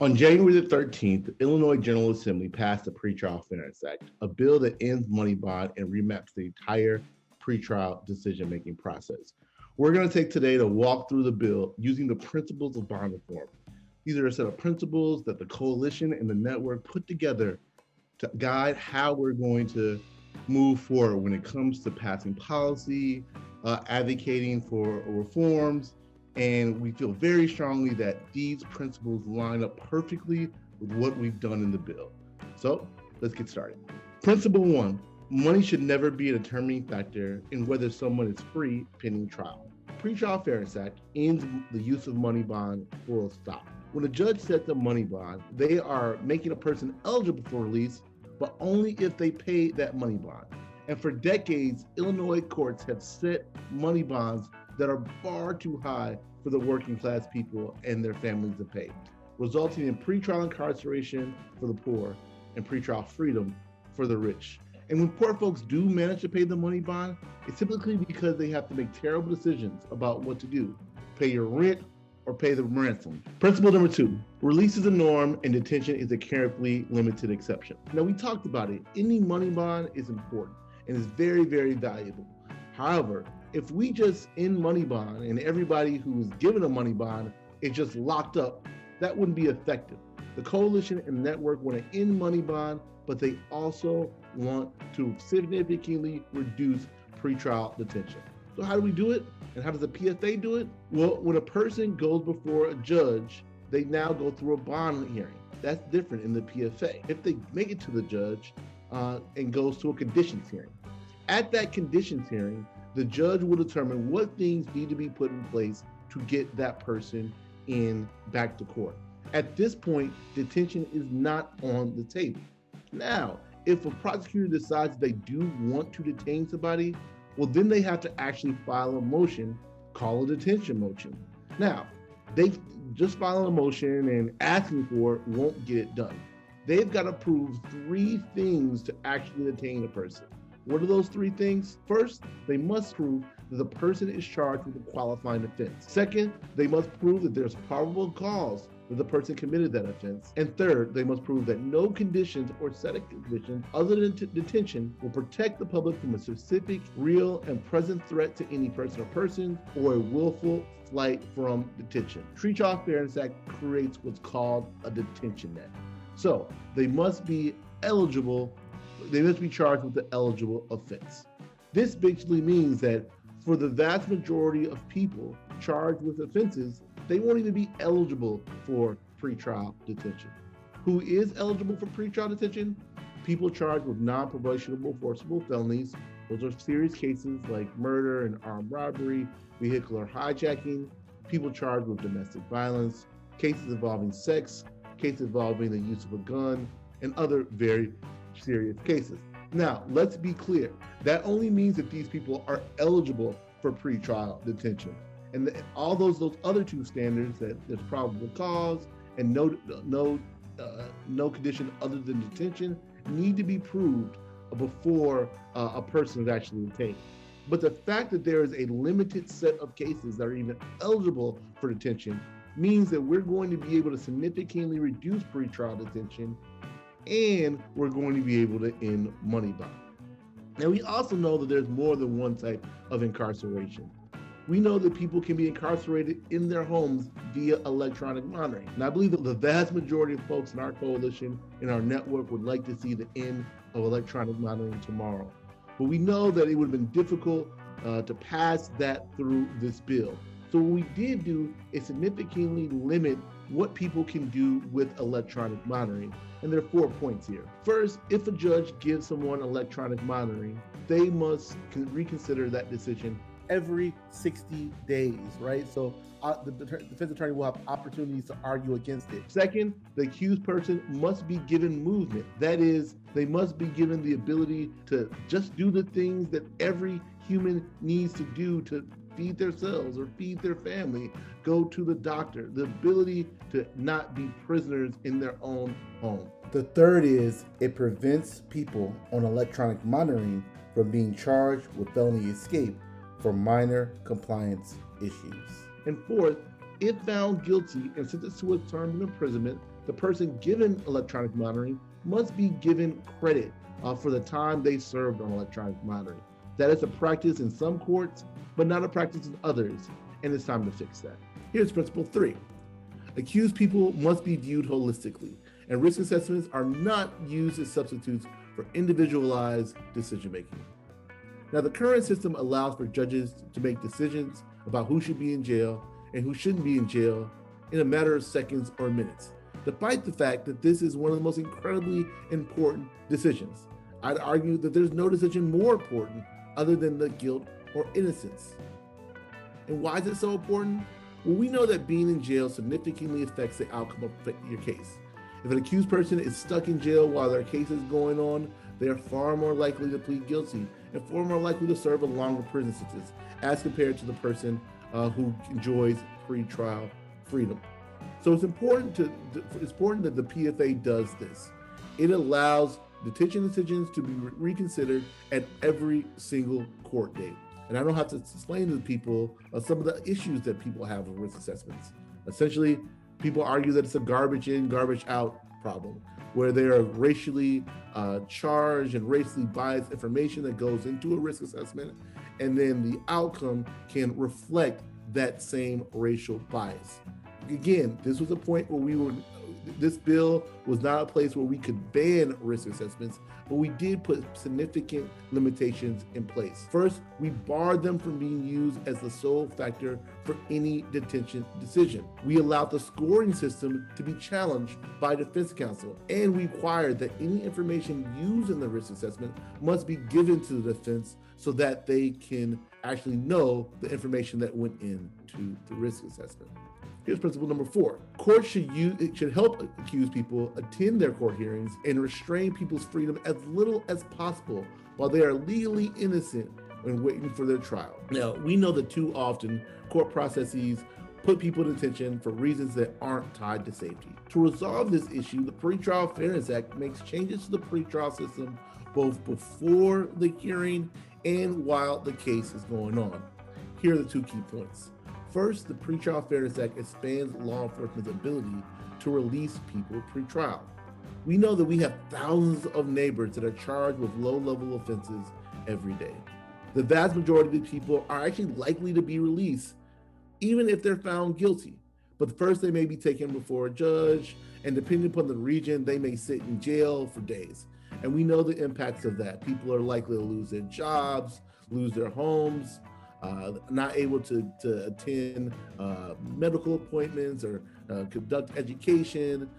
On January the 13th, the Illinois General Assembly passed the Pretrial Fairness Act, a bill that ends money bond and remaps the entire pretrial decision-making process. We're going to take today to walk through the bill using the principles of bond reform. These are a set of principles that the coalition and the network put together to guide how we're going to move forward when it comes to passing policy, advocating for reforms, and we feel very strongly that these principles line up perfectly with what we've done in the bill. So let's get started. Principle 1, money should never be a determining factor in whether someone is free pending trial. Pretrial Fairness Act ends the use of money bond full stop. When a judge sets a money bond, they are making a person eligible for release, but only if they pay that money bond. And for decades, Illinois courts have set money bonds that are far too high for the working class people and their families to pay, resulting in pretrial incarceration for the poor and pretrial freedom for the rich. And when poor folks do manage to pay the money bond, it's typically because they have to make terrible decisions about what to do, pay your rent or pay the ransom. Principle number 2, release is a norm and detention is a carefully limited exception. Now, we talked about it. Any money bond is important and is very, very valuable. However, if we just end money bond and everybody who is given a money bond is just locked up, that wouldn't be effective. The coalition and network want to end money bond, but they also want to significantly reduce pretrial detention. So how do we do it? And how does the PFA do it? Well, when a person goes before a judge, they now go through a bond hearing. That's different in the PFA. If they make it to the judge and goes to a conditions hearing. At that conditions hearing, the judge will determine what things need to be put in place to get that person back to court. At this point, detention is not on the table. Now, if a prosecutor decides they do want to detain somebody, well, then they have to actually file a motion called a detention motion. Now, they just filing a motion and asking for it won't get it done. They've got to prove 3 things to actually detain a person. What are those 3 things? First, they must prove that the person is charged with a qualifying offense. Second, they must prove that there's probable cause that the person committed that offense. And third, they must prove that no conditions or set of conditions other than detention will protect the public from a specific, real, and present threat to any person or persons or a willful flight from detention. Pretrial Fairness Act creates what's called a detention net. So they must be eligible. They must be charged with the eligible offense. This basically means that for the vast majority of people charged with offenses, they won't even be eligible for pretrial detention. Who is eligible for pretrial detention? People charged with non-probationable forcible felonies. Those are serious cases like murder and armed robbery, vehicular hijacking, people charged with domestic violence, cases involving sex, cases involving the use of a gun, and other very serious cases. Now, let's be clear. That only means that these people are eligible for pretrial detention. And all those other 2 standards, that there's probable cause and no condition other than detention, need to be proved before a person is actually detained. But the fact that there is a limited set of cases that are even eligible for detention means that we're going to be able to significantly reduce pretrial detention, and we're going to be able to end money bond. Now, we also know that there's more than one type of incarceration. We know that people can be incarcerated in their homes via electronic monitoring. And I believe that the vast majority of folks in our coalition, in our network, would like to see the end of electronic monitoring tomorrow. But we know that it would have been difficult to pass that through this bill. So what we did do is significantly limit what people can do with electronic monitoring. And there are 4 points here. First, if a judge gives someone electronic monitoring, they must reconsider that decision every 60 days, right? So the defense attorney will have opportunities to argue against it. Second, the accused person must be given movement. That is, they must be given the ability to just do the things that every human needs to do to feed themselves or feed their family, go to the doctor, the ability to not be prisoners in their own home. The third is it prevents people on electronic monitoring from being charged with felony escape for minor compliance issues. And fourth, if found guilty and sentenced to a term of imprisonment, the person given electronic monitoring must be given credit for the time they served on electronic monitoring. That is a practice in some courts, but not a practice in others, and it's time to fix that. Here's principle 3. Accused people must be viewed holistically, and risk assessments are not used as substitutes for individualized decision-making. Now, the current system allows for judges to make decisions about who should be in jail and who shouldn't be in jail in a matter of seconds or minutes, despite the fact that this is one of the most incredibly important decisions. I'd argue that there's no decision more important other than the guilt or innocence. And why is it so important? Well, we know that being in jail significantly affects the outcome of your case. If an accused person is stuck in jail while their case is going on, they are far more likely to plead guilty and far more likely to serve a longer prison sentence as compared to the person who enjoys pretrial freedom. So it's important that the PFA does this. It allows detention decisions to be reconsidered at every single court date. And I don't have to explain to people some of the issues that people have with risk assessments. Essentially, people argue that it's a garbage in, garbage out problem, where there are racially charged and racially biased information that goes into a risk assessment, and then the outcome can reflect that same racial bias. Again, this was a point where this bill was not a place where we could ban risk assessments, but we did put significant limitations in place. First, we barred them from being used as the sole factor for any detention decision. We allowed the scoring system to be challenged by defense counsel, and we required that any information used in the risk assessment must be given to the defense so that they can actually know the information that went into the risk assessment. Here's principle number 4. Courts should help accused people attend their court hearings and restrain people's freedom as little as possible while they are legally innocent when waiting for their trial. Now, we know that too often court processes put people in detention for reasons that aren't tied to safety. To resolve this issue, the Pretrial Fairness Act makes changes to the pretrial system both before the hearing and while the case is going on. Here are the 2 key points. First, the Pretrial Fairness Act expands law enforcement's ability to release people pre-trial. We know that we have thousands of neighbors that are charged with low-level offenses every day. The vast majority of these people are actually likely to be released, even if they're found guilty. But first, they may be taken before a judge, and depending upon the region, they may sit in jail for days. And we know the impacts of that. People are likely to lose their jobs, lose their homes, not able to attend medical appointments or conduct education.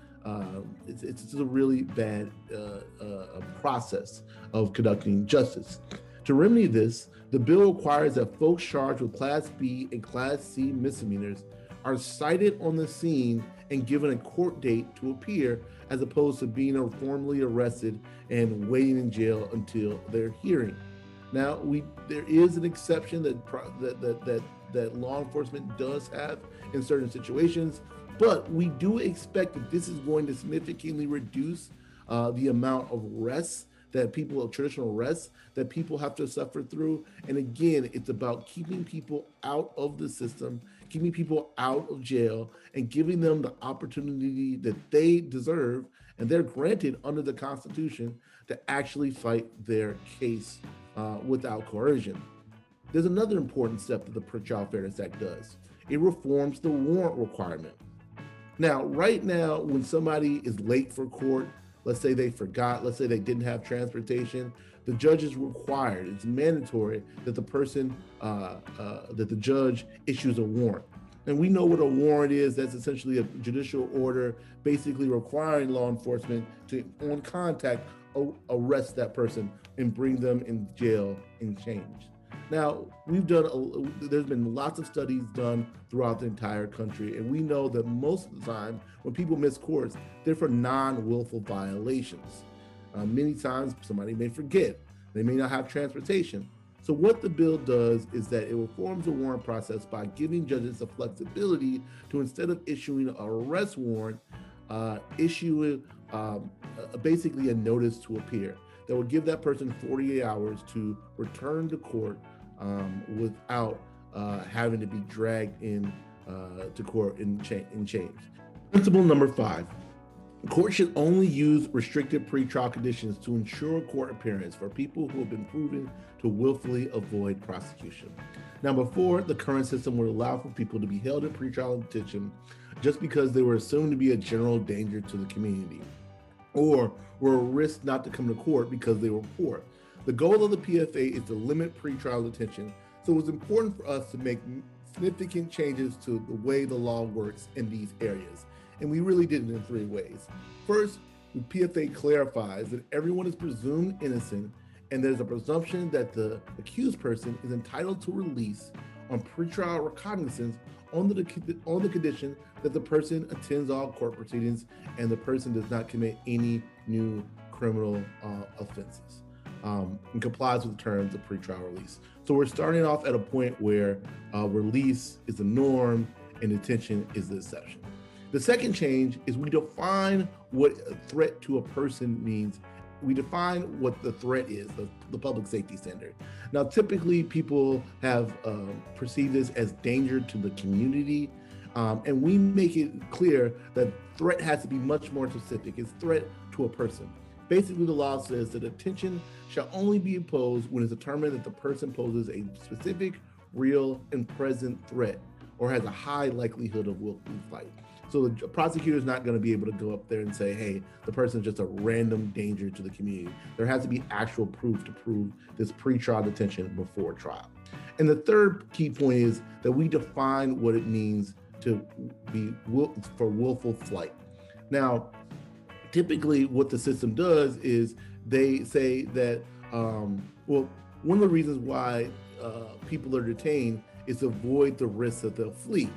It's a really bad process of conducting justice. To remedy this, the bill requires that folks charged with Class B and Class C misdemeanors are cited on the scene and given a court date to appear, as opposed to being formally arrested and waiting in jail until their hearing. Now, there is an exception that law enforcement does have in certain situations, but we do expect that this is going to significantly reduce the amount of traditional arrests that people have to suffer through. And again, it's about keeping people out of the system, keeping people out of jail, and giving them the opportunity that they deserve and they're granted under the Constitution to actually fight their case without coercion. There's another important step that the Pretrial Fairness Act does. It reforms the warrant requirement. Now, right now, when somebody is late for court, let's say they forgot, let's say they didn't have transportation, the judge is required, it's mandatory that the judge issues a warrant. And we know what a warrant is. That's essentially a judicial order, basically requiring law enforcement to, on contact, arrest that person and bring them in jail in change. Now, there's been lots of studies done throughout the entire country, and we know that most of the time when people miss courts, they're for non-willful violations. Many times somebody may forget, they may not have transportation. So what the bill does is that it reforms the warrant process by giving judges the flexibility to, instead of issuing an arrest warrant, issue basically a notice to appear that will give that person 48 hours to return to court without having to be dragged in to court in chains. Principle number 5, Court should only use restricted pretrial conditions to ensure court appearance for people who have been proven to willfully avoid prosecution. Now, before, the current system would allow for people to be held in pretrial detention just because they were assumed to be a general danger to the community, or were a risk not to come to court because they were poor. The goal of the PFA is to limit pretrial detention, so it was important for us to make significant changes to the way the law works in these areas. And we really did it in 3 ways. First, the PFA clarifies that everyone is presumed innocent and there's a presumption that the accused person is entitled to release on pretrial recognizance on the condition that the person attends all court proceedings and the person does not commit any new criminal offenses and complies with the terms of pretrial release. So we're starting off at a point where release is the norm and detention is the exception. The second change is we define what a threat to a person means. We define what the threat is, the public safety standard. Now, typically people have perceived this as danger to the community, and we make it clear that threat has to be much more specific. It's threat to a person. Basically, the law says that detention shall only be imposed when it's determined that the person poses a specific, real, and present threat or has a high likelihood of willful flight. So the prosecutor is not going to be able to go up there and say, hey, the person is just a random danger to the community. There has to be actual proof to prove this pretrial detention before trial. And the third key point is that we define what it means to be for willful flight. Now, typically what the system does is they say that, one of the reasons why people are detained is to avoid the risk that they'll flee.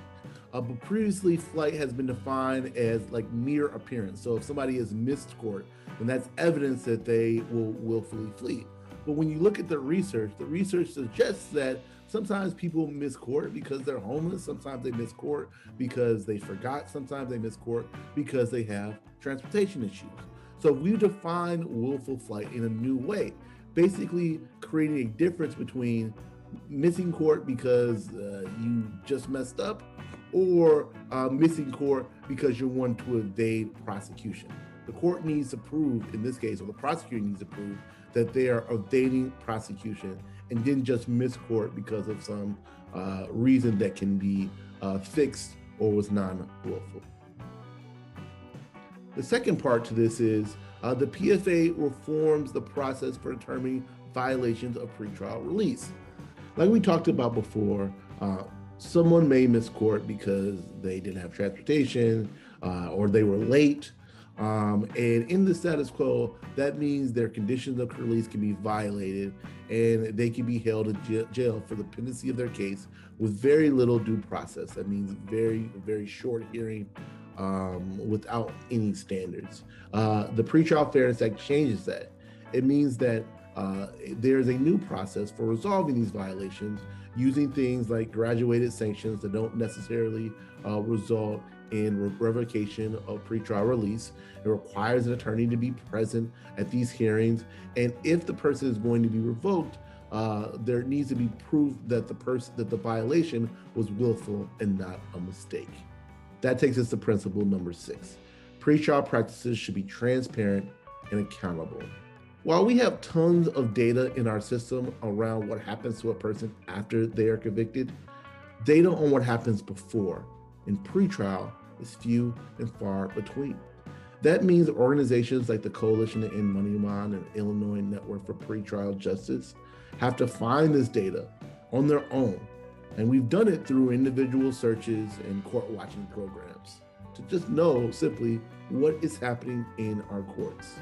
But previously, flight has been defined as like mere appearance. So if somebody has missed court, then that's evidence that they will willfully flee. But when you look at the research suggests that sometimes people miss court because they're homeless. Sometimes they miss court because they forgot. Sometimes they miss court because they have transportation issues. So we define willful flight in a new way, basically creating a difference between missing court because you just messed up or missing court because you're wanting to evade prosecution. The court needs to prove, in this case, or the prosecutor needs to prove that they are evading prosecution and didn't just miss court because of some reason that can be fixed or was non-willful. The second part to this is the PFA reforms the process for determining violations of pretrial release. Like we talked about before, someone may miss court because they didn't have transportation or they were late. And in the status quo, that means their conditions of release can be violated and they can be held in jail for the pendency of their case with very little due process. That means very, very short hearing without any standards. The Pretrial Fairness Act changes that. It means that there's a new process for resolving these violations using things like graduated sanctions that don't necessarily result in revocation of pretrial release. It requires an attorney to be present at these hearings. And if the person is going to be revoked, there needs to be proof that the violation was willful and not a mistake. That takes us to principle number 6. Pretrial practices should be transparent and accountable. While we have tons of data in our system around what happens to a person after they are convicted, data on what happens before in pretrial is few and far between. That means organizations like the Coalition to End Money Laundering and Illinois Network for Pretrial Justice have to find this data on their own. And we've done it through individual searches and court watching programs to just know simply what is happening in our courts.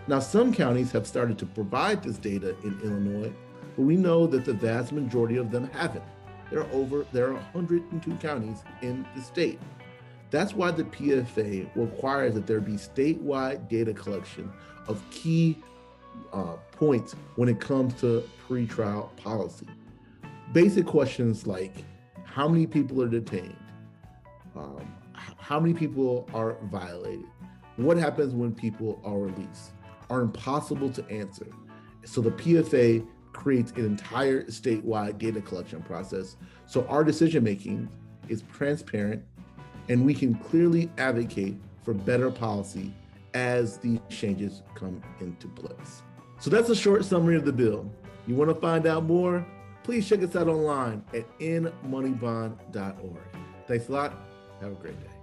Now, some counties have started to provide this data in Illinois, but we know that the vast majority of them haven't. There are 102 counties in the state. That's why the PFA requires that there be statewide data collection of key points when it comes to pretrial policy. Basic questions like how many people are detained, how many people are violated, what happens when people are released, are impossible to answer. So the PFA creates an entire statewide data collection process. So our decision making is transparent and we can clearly advocate for better policy as these changes come into place. So that's a short summary of the bill. You want to find out more? Please check us out online at nmoneybond.org. Thanks a lot. Have a great day.